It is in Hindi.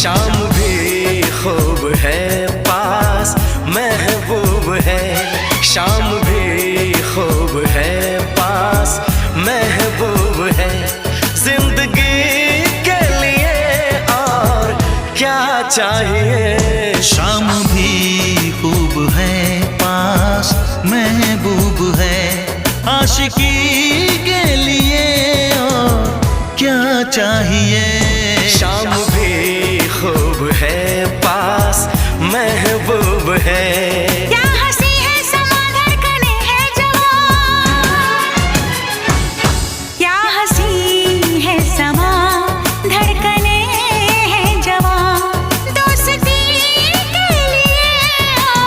शाम भी खूब है पास महबूब है, शाम भी खूब है पास महबूब है। जिंदगी के लिए और क्या चाहिए। शाम भी खूब है पास महबूब है, आशिकी के लिए और क्या चाहिए।